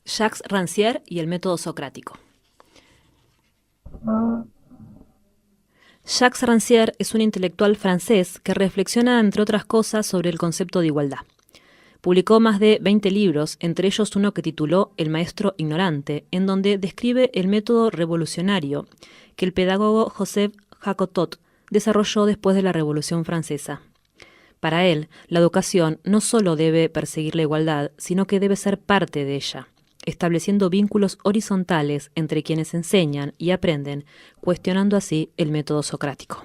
Jacques Rancière y el método socrático. Jacques Rancière es un intelectual francés que reflexiona, entre otras cosas, sobre el concepto de igualdad. Publicó más de 20 libros, entre ellos uno que tituló El maestro ignorante, en donde describe el método revolucionario que el pedagogo Joseph Jacotot desarrolló después de la Revolución Francesa. Para él, la educación no solo debe perseguir la igualdad, sino que debe ser parte de ella, estableciendo vínculos horizontales entre quienes enseñan y aprenden, cuestionando así el método socrático.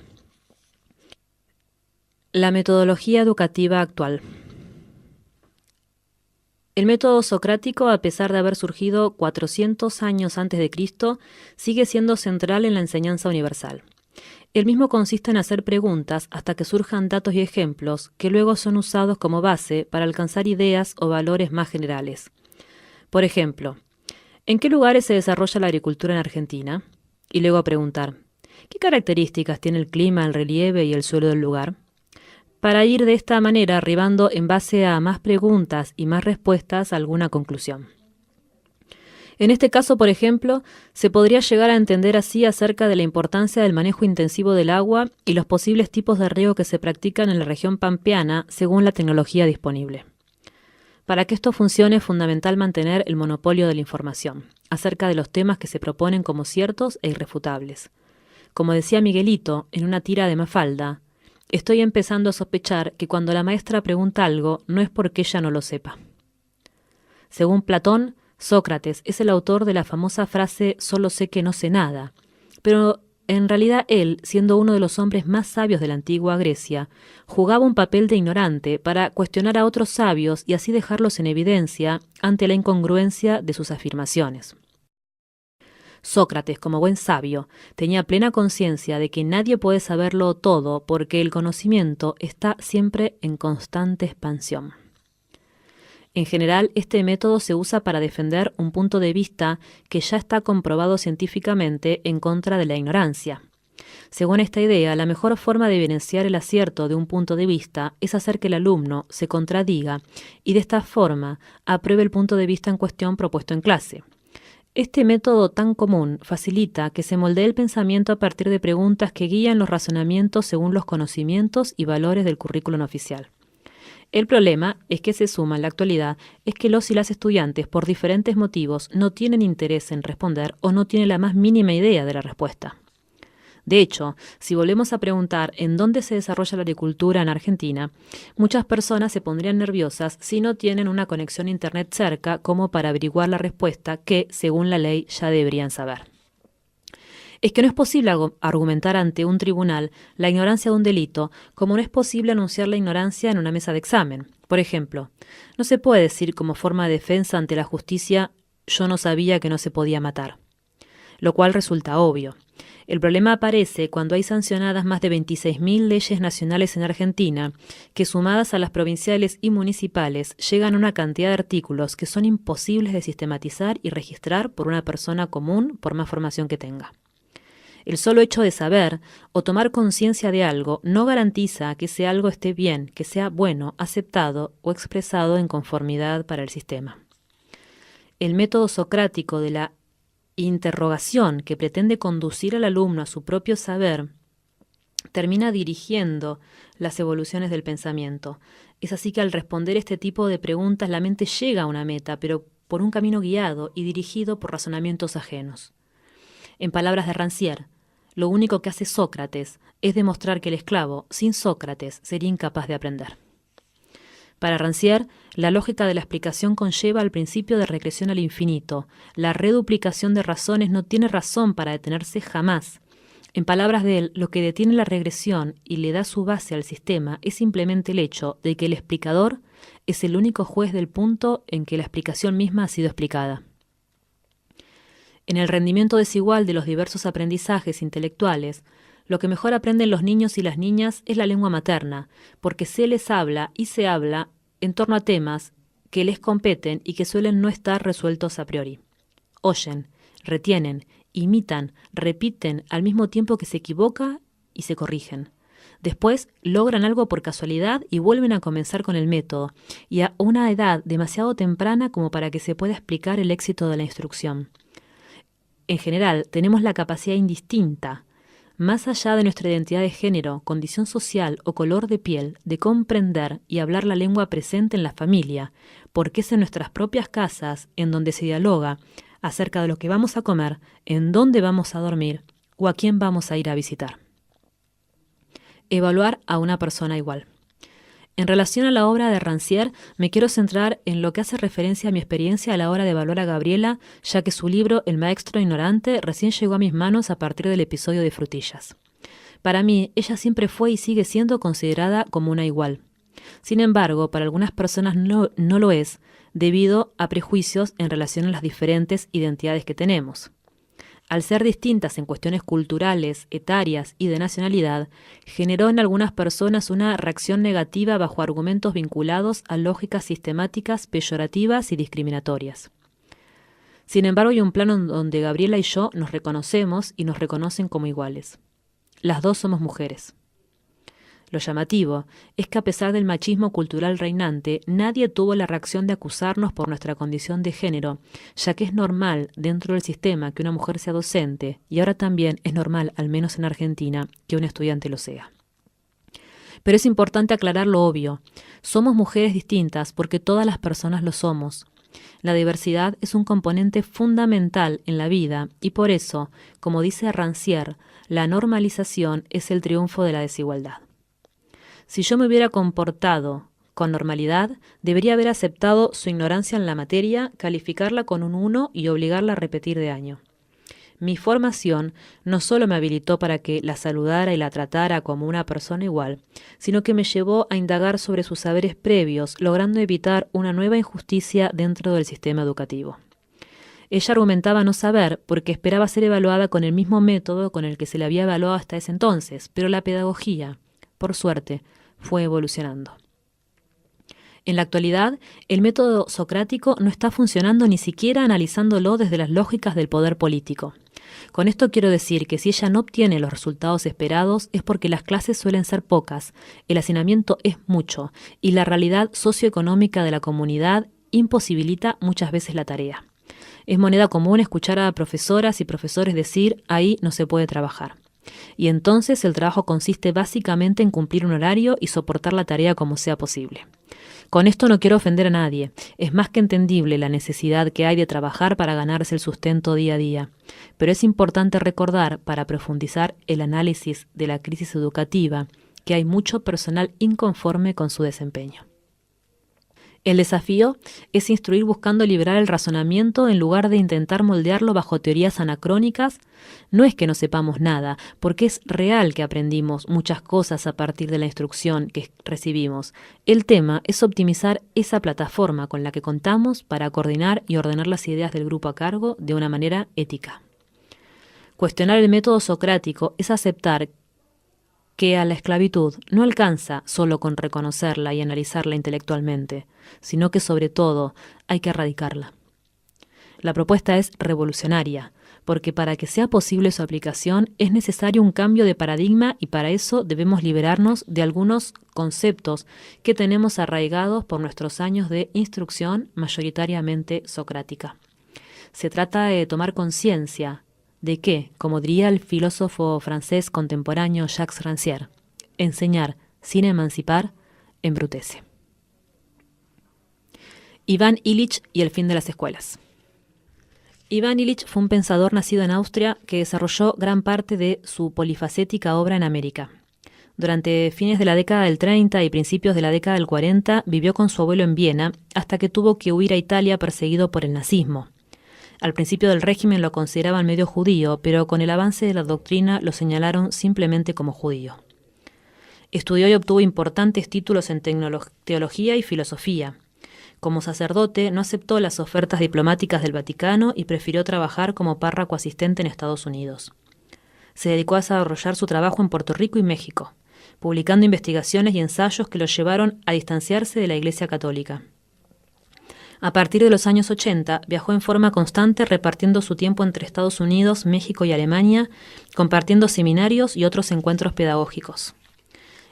La metodología educativa actual. El método socrático, a pesar de haber surgido 400 años antes de Cristo, sigue siendo central en la enseñanza universal. El mismo consiste en hacer preguntas hasta que surjan datos y ejemplos que luego son usados como base para alcanzar ideas o valores más generales. Por ejemplo, ¿en qué lugares se desarrolla la agricultura en Argentina? Y luego preguntar, ¿qué características tiene el clima, el relieve y el suelo del lugar? Para ir de esta manera arribando en base a más preguntas y más respuestas a alguna conclusión. En este caso, por ejemplo, se podría llegar a entender así acerca de la importancia del manejo intensivo del agua y los posibles tipos de riego que se practican en la región pampeana según la tecnología disponible. Para que esto funcione es fundamental mantener el monopolio de la información acerca de los temas que se proponen como ciertos e irrefutables. Como decía Miguelito en una tira de Mafalda, estoy empezando a sospechar que cuando la maestra pregunta algo no es porque ella no lo sepa. Según Platón, Sócrates es el autor de la famosa frase «solo sé que no sé nada», pero en realidad él, siendo uno de los hombres más sabios de la antigua Grecia, jugaba un papel de ignorante para cuestionar a otros sabios y así dejarlos en evidencia ante la incongruencia de sus afirmaciones. Sócrates, como buen sabio, tenía plena conciencia de que nadie puede saberlo todo porque el conocimiento está siempre en constante expansión. En general, este método se usa para defender un punto de vista que ya está comprobado científicamente en contra de la ignorancia. Según esta idea, la mejor forma de evidenciar el acierto de un punto de vista es hacer que el alumno se contradiga y de esta forma apruebe el punto de vista en cuestión propuesto en clase. Este método tan común facilita que se moldee el pensamiento a partir de preguntas que guían los razonamientos según los conocimientos y valores del currículum oficial. El problema es que se suma en la actualidad es que los y las estudiantes, por diferentes motivos, no tienen interés en responder o no tienen la más mínima idea de la respuesta. De hecho, si volvemos a preguntar en dónde se desarrolla la agricultura en Argentina, muchas personas se pondrían nerviosas si no tienen una conexión a Internet cerca como para averiguar la respuesta que, según la ley, ya deberían saber. Es que no es posible argumentar ante un tribunal la ignorancia de un delito, como no es posible anunciar la ignorancia en una mesa de examen. Por ejemplo, no se puede decir como forma de defensa ante la justicia «yo no sabía que no se podía matar», lo cual resulta obvio. El problema aparece cuando hay sancionadas más de 26.000 leyes nacionales en Argentina, que sumadas a las provinciales y municipales llegan a una cantidad de artículos que son imposibles de sistematizar y registrar por una persona común por más formación que tenga. El solo hecho de saber o tomar conciencia de algo no garantiza que ese algo esté bien, que sea bueno, aceptado o expresado en conformidad para el sistema. El método socrático de la interrogación que pretende conducir al alumno a su propio saber termina dirigiendo las evoluciones del pensamiento. Es así que al responder este tipo de preguntas la mente llega a una meta, pero por un camino guiado y dirigido por razonamientos ajenos. En palabras de Rancière, lo único que hace Sócrates es demostrar que el esclavo, sin Sócrates, sería incapaz de aprender. Para Rancière, la lógica de la explicación conlleva al principio de regresión al infinito. La reduplicación de razones no tiene razón para detenerse jamás. En palabras de él, lo que detiene la regresión y le da su base al sistema es simplemente el hecho de que el explicador es el único juez del punto en que la explicación misma ha sido explicada. En el rendimiento desigual de los diversos aprendizajes intelectuales, lo que mejor aprenden los niños y las niñas es la lengua materna, porque se les habla y se habla en torno a temas que les competen y que suelen no estar resueltos a priori. Oyen, retienen, imitan, repiten al mismo tiempo que se equivocan y se corrigen. Después logran algo por casualidad y vuelven a comenzar con el método, y a una edad demasiado temprana como para que se pueda explicar el éxito de la instrucción. En general, tenemos la capacidad indistinta, más allá de nuestra identidad de género, condición social o color de piel, de comprender y hablar la lengua presente en la familia, porque es en nuestras propias casas en donde se dialoga acerca de lo que vamos a comer, en dónde vamos a dormir o a quién vamos a ir a visitar. Evaluar a una persona igual. En relación a la obra de Rancière, me quiero centrar en lo que hace referencia a mi experiencia a la hora de evaluar a Gabriela, ya que su libro El maestro ignorante recién llegó a mis manos a partir del episodio de Frutillas. Para mí, ella siempre fue y sigue siendo considerada como una igual. Sin embargo, para algunas personas no lo es, debido a prejuicios en relación a las diferentes identidades que tenemos. Al ser distintas en cuestiones culturales, etarias y de nacionalidad, generó en algunas personas una reacción negativa bajo argumentos vinculados a lógicas sistemáticas, peyorativas y discriminatorias. Sin embargo, hay un plano donde Gabriela y yo nos reconocemos y nos reconocen como iguales. Las dos somos mujeres. Lo llamativo es que a pesar del machismo cultural reinante, nadie tuvo la reacción de acusarnos por nuestra condición de género, ya que es normal dentro del sistema que una mujer sea docente, y ahora también es normal, al menos en Argentina, que un estudiante lo sea. Pero es importante aclarar lo obvio. Somos mujeres distintas porque todas las personas lo somos. La diversidad es un componente fundamental en la vida y por eso, como dice Rancière, la normalización es el triunfo de la desigualdad. Si yo me hubiera comportado con normalidad, debería haber aceptado su ignorancia en la materia, calificarla con un 1 y obligarla a repetir de año. Mi formación no solo me habilitó para que la saludara y la tratara como una persona igual, sino que me llevó a indagar sobre sus saberes previos, logrando evitar una nueva injusticia dentro del sistema educativo. Ella argumentaba no saber porque esperaba ser evaluada con el mismo método con el que se le había evaluado hasta ese entonces, pero la pedagogía, por suerte, fue evolucionando. En la actualidad, el método socrático no está funcionando ni siquiera analizándolo desde las lógicas del poder político. Con esto quiero decir que si ella no obtiene los resultados esperados es porque las clases suelen ser pocas, el hacinamiento es mucho y la realidad socioeconómica de la comunidad imposibilita muchas veces la tarea. Es moneda común escuchar a profesoras y profesores decir ahí no se puede trabajar. Y entonces el trabajo consiste básicamente en cumplir un horario y soportar la tarea como sea posible. Con esto no quiero ofender a nadie. Es más que entendible la necesidad que hay de trabajar para ganarse el sustento día a día. Pero es importante recordar, para profundizar el análisis de la crisis educativa, que hay mucho personal inconforme con su desempeño. El desafío es instruir buscando liberar el razonamiento en lugar de intentar moldearlo bajo teorías anacrónicas. No es que no sepamos nada, porque es real que aprendimos muchas cosas a partir de la instrucción que recibimos. El tema es optimizar esa plataforma con la que contamos para coordinar y ordenar las ideas del grupo a cargo de una manera ética. Cuestionar el método socrático es aceptar que a la esclavitud no alcanza solo con reconocerla y analizarla intelectualmente, sino que sobre todo hay que erradicarla. La propuesta es revolucionaria, porque para que sea posible su aplicación es necesario un cambio de paradigma y para eso debemos liberarnos de algunos conceptos que tenemos arraigados por nuestros años de instrucción mayoritariamente socrática. Se trata de tomar conciencia de que, como diría el filósofo francés contemporáneo Jacques Rancière, enseñar sin emancipar embrutece. Iván Illich y el fin de las escuelas. Iván Illich fue un pensador nacido en Austria que desarrolló gran parte de su polifacética obra en América. Durante fines de la década del 30 y principios de la década del 40 vivió con su abuelo en Viena hasta que tuvo que huir a Italia perseguido por el nazismo. Al principio del régimen lo consideraban medio judío, pero con el avance de la doctrina lo señalaron simplemente como judío. Estudió y obtuvo importantes títulos en teología y filosofía. Como sacerdote, no aceptó las ofertas diplomáticas del Vaticano y prefirió trabajar como párroco asistente en Estados Unidos. Se dedicó a desarrollar su trabajo en Puerto Rico y México, publicando investigaciones y ensayos que lo llevaron a distanciarse de la Iglesia Católica. A partir de los años 80, viajó en forma constante repartiendo su tiempo entre Estados Unidos, México y Alemania, compartiendo seminarios y otros encuentros pedagógicos.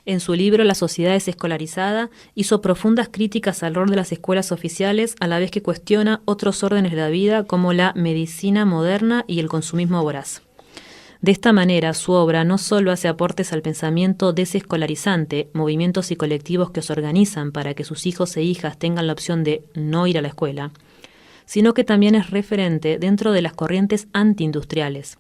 En su libro La sociedad desescolarizada, hizo profundas críticas al rol de las escuelas oficiales, a la vez que cuestiona otros órdenes de la vida como la medicina moderna y el consumismo voraz. De esta manera, su obra no solo hace aportes al pensamiento desescolarizante, movimientos y colectivos que se organizan para que sus hijos e hijas tengan la opción de no ir a la escuela, sino que también es referente dentro de las corrientes antiindustriales.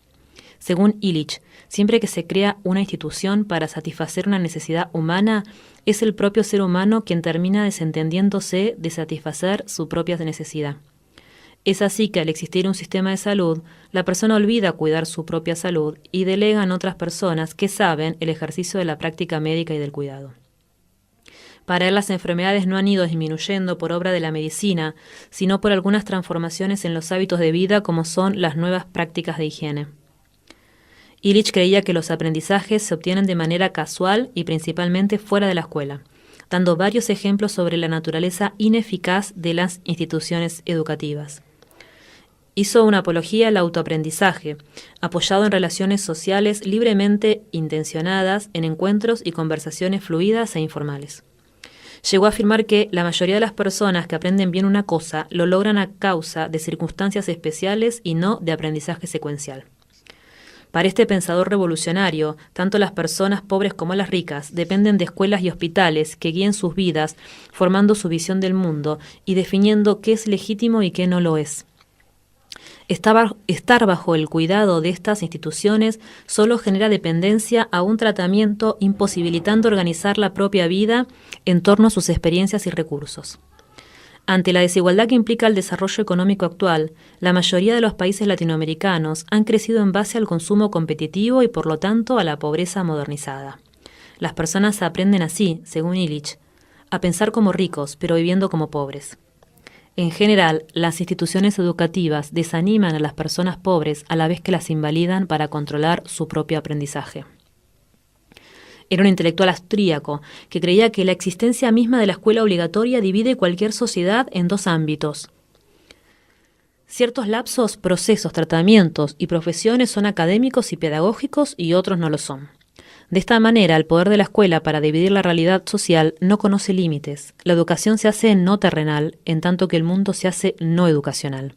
Según Illich, siempre que se crea una institución para satisfacer una necesidad humana, es el propio ser humano quien termina desentendiéndose de satisfacer su propia necesidad. Es así que al existir un sistema de salud, la persona olvida cuidar su propia salud y delega en otras personas que saben el ejercicio de la práctica médica y del cuidado. Para él las enfermedades no han ido disminuyendo por obra de la medicina, sino por algunas transformaciones en los hábitos de vida como son las nuevas prácticas de higiene. Illich creía que los aprendizajes se obtienen de manera casual y principalmente fuera de la escuela, dando varios ejemplos sobre la naturaleza ineficaz de las instituciones educativas. Hizo una apología al autoaprendizaje, apoyado en relaciones sociales libremente intencionadas en encuentros y conversaciones fluidas e informales. Llegó a afirmar que la mayoría de las personas que aprenden bien una cosa lo logran a causa de circunstancias especiales y no de aprendizaje secuencial. Para este pensador revolucionario, tanto las personas pobres como las ricas dependen de escuelas y hospitales que guíen sus vidas, formando su visión del mundo y definiendo qué es legítimo y qué no lo es. Estar bajo el cuidado de estas instituciones solo genera dependencia a un tratamiento, imposibilitando organizar la propia vida en torno a sus experiencias y recursos. Ante la desigualdad que implica el desarrollo económico actual, la mayoría de los países latinoamericanos han crecido en base al consumo competitivo y, por lo tanto, a la pobreza modernizada. Las personas aprenden así, según Illich, a pensar como ricos, pero viviendo como pobres. En general, las instituciones educativas desaniman a las personas pobres a la vez que las invalidan para controlar su propio aprendizaje. Era un intelectual austríaco que creía que la existencia misma de la escuela obligatoria divide cualquier sociedad en dos ámbitos. Ciertos lapsos, procesos, tratamientos y profesiones son académicos y pedagógicos y otros no lo son. De esta manera, el poder de la escuela para dividir la realidad social no conoce límites. La educación se hace no terrenal, en tanto que el mundo se hace no educacional.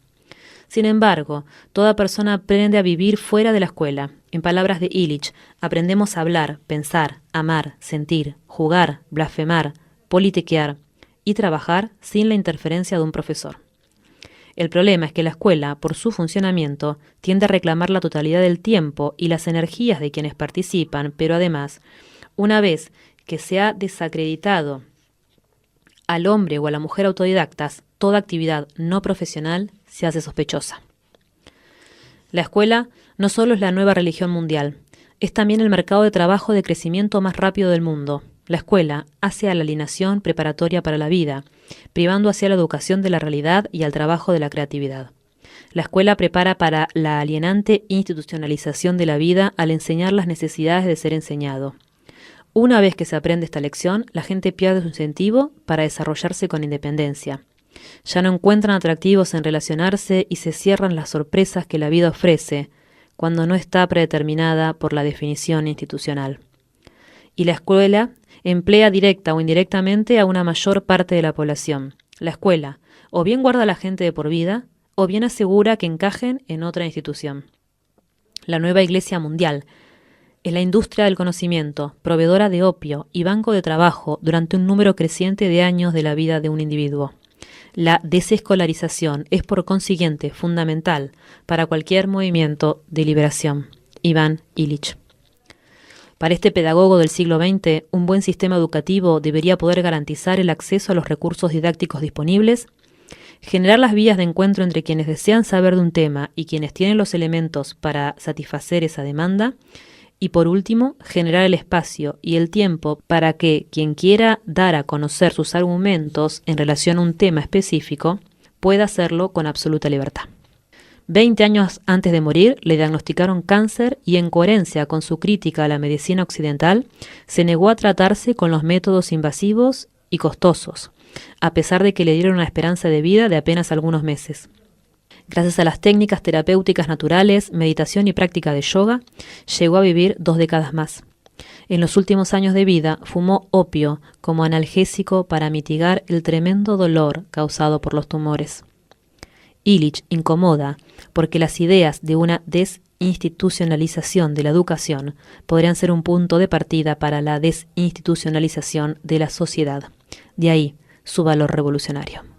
Sin embargo, toda persona aprende a vivir fuera de la escuela. En palabras de Illich, aprendemos a hablar, pensar, amar, sentir, jugar, blasfemar, politiquear y trabajar sin la interferencia de un profesor. El problema es que la escuela, por su funcionamiento, tiende a reclamar la totalidad del tiempo y las energías de quienes participan, pero además, una vez que se ha desacreditado al hombre o a la mujer autodidactas, toda actividad no profesional se hace sospechosa. La escuela no solo es la nueva religión mundial, es también el mercado de trabajo de crecimiento más rápido del mundo. La escuela hace a la alienación preparatoria para la vida, privando hacia la educación de la realidad y al trabajo de la creatividad. La escuela prepara para la alienante institucionalización de la vida al enseñar las necesidades de ser enseñado. Una vez que se aprende esta lección, la gente pierde su incentivo para desarrollarse con independencia. Ya no encuentran atractivos en relacionarse y se cierran las sorpresas que la vida ofrece cuando no está predeterminada por la definición institucional. Y la escuela emplea directa o indirectamente a una mayor parte de la población. La escuela o bien guarda a la gente de por vida o bien asegura que encajen en otra institución. La nueva Iglesia mundial es la industria del conocimiento, proveedora de opio y banco de trabajo durante un número creciente de años de la vida de un individuo. La desescolarización es por consiguiente fundamental para cualquier movimiento de liberación. Iván Illich. Para este pedagogo del siglo XX, un buen sistema educativo debería poder garantizar el acceso a los recursos didácticos disponibles, generar las vías de encuentro entre quienes desean saber de un tema y quienes tienen los elementos para satisfacer esa demanda, y por último, generar el espacio y el tiempo para que quien quiera dar a conocer sus argumentos en relación a un tema específico pueda hacerlo con absoluta libertad. 20 años antes de morir le diagnosticaron cáncer y en coherencia con su crítica a la medicina occidental, se negó a tratarse con los métodos invasivos y costosos, a pesar de que le dieron una esperanza de vida de apenas algunos meses. Gracias a las técnicas terapéuticas naturales, meditación y práctica de yoga, llegó a vivir 2 décadas más. En los últimos años de vida fumó opio como analgésico para mitigar el tremendo dolor causado por los tumores. Illich incomoda porque las ideas de una desinstitucionalización de la educación podrían ser un punto de partida para la desinstitucionalización de la sociedad. De ahí su valor revolucionario.